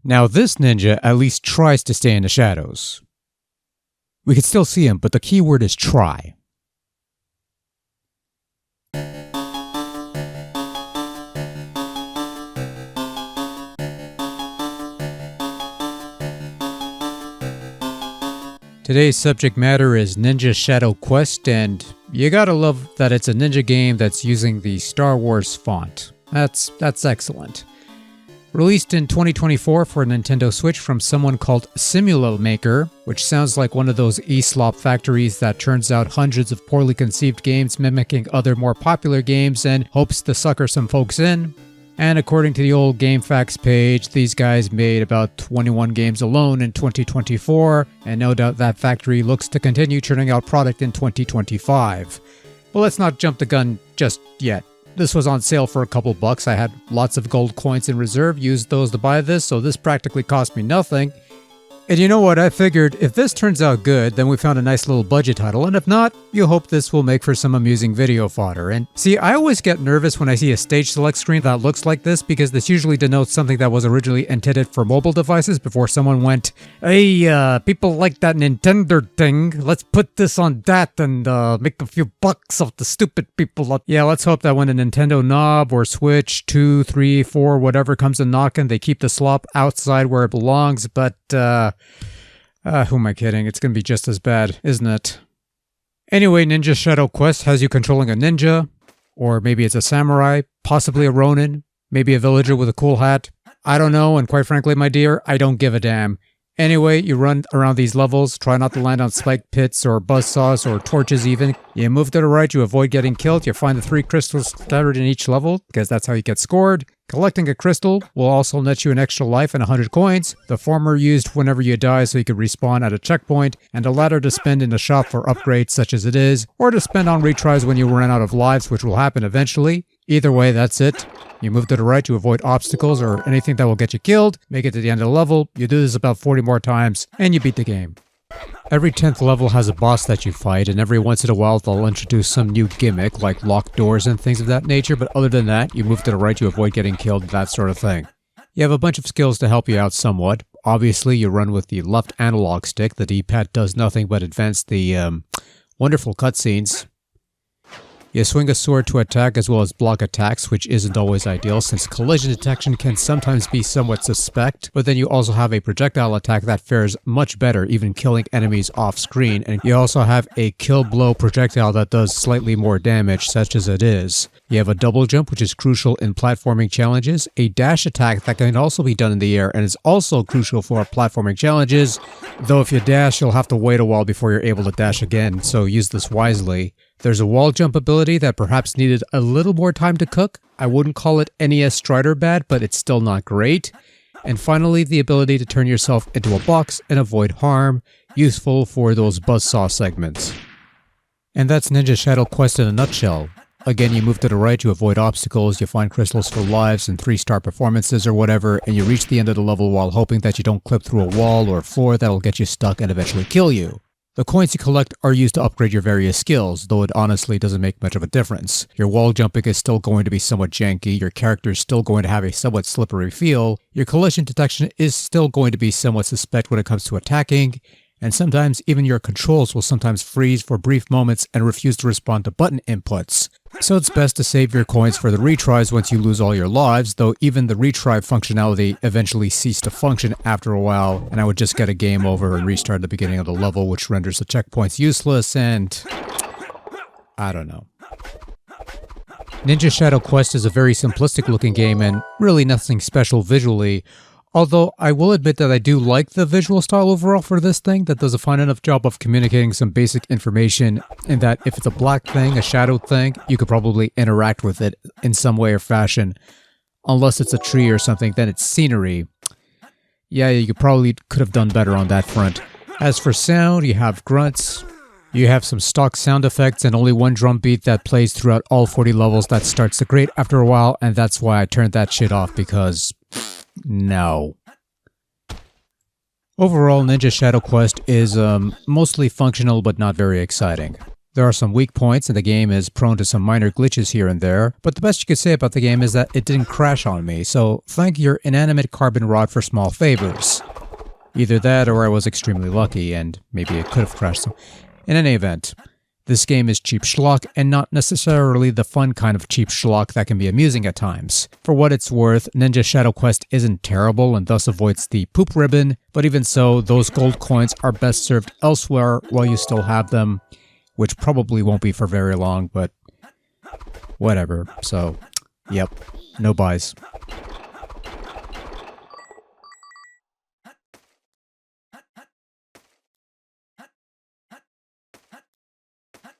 Now this ninja at least tries to stay in the shadows. We can still see him, but the key word is try. Today's subject matter is Ninja Shadow Quest, and you gotta love that it's a ninja game that's using the Star Wars font. That's excellent. Released in 2024 for Nintendo Switch from someone called Simula Maker, which sounds like one of those eSlop factories that turns out hundreds of poorly conceived games mimicking other more popular games and hopes to sucker some folks in. And according to the old GameFAQs page, these guys made about 21 games alone in 2024, and no doubt that factory looks to continue churning out product in 2025. But let's not jump the gun just yet. This was on sale for a couple bucks. I had lots of gold coins in reserve, used those to buy this, so this practically cost me nothing. And you know what, I figured if this turns out good, then we found a nice little budget title, and if not, you hope this will make for some amusing video fodder. And see, I always get nervous when I see a stage select screen that looks like this, because this usually denotes something that was originally intended for mobile devices before someone went, hey, people like that Nintendo thing, let's put this on that and make a few bucks off the stupid people. Yeah, let's hope that when a Nintendo knob or Switch 2, 3, 4, whatever comes a knockin', they keep the slop outside where it belongs, but who am I kidding? It's gonna be just as bad, isn't it? Anyway, Ninja Shadow Quest has you controlling a ninja, or maybe it's a samurai, possibly a ronin, maybe a villager with a cool hat. I don't know, and quite frankly, my dear, I don't give a damn. Anyway, you run around these levels, try not to land on spike pits or buzzsaws or torches even. You move to the right, you avoid getting killed, you find the 3 crystals scattered in each level, because that's how you get scored. Collecting a crystal will also net you an extra life and 100 coins, the former used whenever you die so you can respawn at a checkpoint, and the latter to spend in the shop for upgrades such as it is, or to spend on retries when you run out of lives, which will happen eventually. Either way, that's it. You move to the right to avoid obstacles or anything that will get you killed, make it to the end of the level, you do this about 40 more times, and you beat the game. Every 10th level has a boss that you fight, and every once in a while they'll introduce some new gimmick like locked doors and things of that nature, but other than that, you move to the right to avoid getting killed, that sort of thing. You have a bunch of skills to help you out somewhat. Obviously, you run with the left analog stick. The D-pad does nothing but advance the wonderful cutscenes. You swing a sword to attack as well as block attacks, which isn't always ideal since collision detection can sometimes be somewhat suspect, but then you also have a projectile attack that fares much better, even killing enemies off screen, and you also have a kill blow projectile that does slightly more damage, such as it is. You have a double jump, which is crucial in platforming challenges, a dash attack that can also be done in the air and is also crucial for platforming challenges, though if you dash, you'll have to wait a while before you're able to dash again, so use this wisely. There's a wall jump ability that perhaps needed a little more time to cook. I wouldn't call it NES Strider bad, but it's still not great. And finally, the ability to turn yourself into a box and avoid harm, useful for those buzzsaw segments. And that's Ninja Shadow Quest in a nutshell. Again, you move to the right, you avoid obstacles, you find crystals for lives and 3-star performances or whatever, and you reach the end of the level while hoping that you don't clip through a wall or floor that'll get you stuck and eventually kill you. The coins you collect are used to upgrade your various skills, though it honestly doesn't make much of a difference. Your wall jumping is still going to be somewhat janky, your character is still going to have a somewhat slippery feel, your collision detection is still going to be somewhat suspect when it comes to attacking, and sometimes even your controls will sometimes freeze for brief moments and refuse to respond to button inputs. So it's best to save your coins for the retries once you lose all your lives, though even the retry functionality eventually ceased to function after a while, and I would just get a game over and restart at the beginning of the level, which renders the checkpoints useless, and I don't know. Ninja Shadow Quest is a very simplistic looking game and really nothing special visually, although I will admit that I do like the visual style overall for this thing that does a fine enough job of communicating some basic information, and that if it's a black thing, a shadowed thing, you could probably interact with it in some way or fashion. Unless it's a tree or something, then it's scenery. Yeah, you probably could have done better on that front. As for sound, you have grunts, you have some stock sound effects and only one drum beat that plays throughout all 40 levels that starts to grate after a while, and that's why I turned that shit off because no. Overall, Ninja Shadow Quest is mostly functional but not very exciting. There are some weak points and the game is prone to some minor glitches here and there, but the best you could say about the game is that it didn't crash on me, so thank your inanimate carbon rod for small favors. Either that or I was extremely lucky and maybe it could have crashed. In any event, this game is cheap schlock and not necessarily the fun kind of cheap schlock that can be amusing at times. For what it's worth, Ninja Shadow Quest isn't terrible and thus avoids the poop ribbon, but even so, those gold coins are best served elsewhere while you still have them, which probably won't be for very long, but whatever. So, yep, no buys.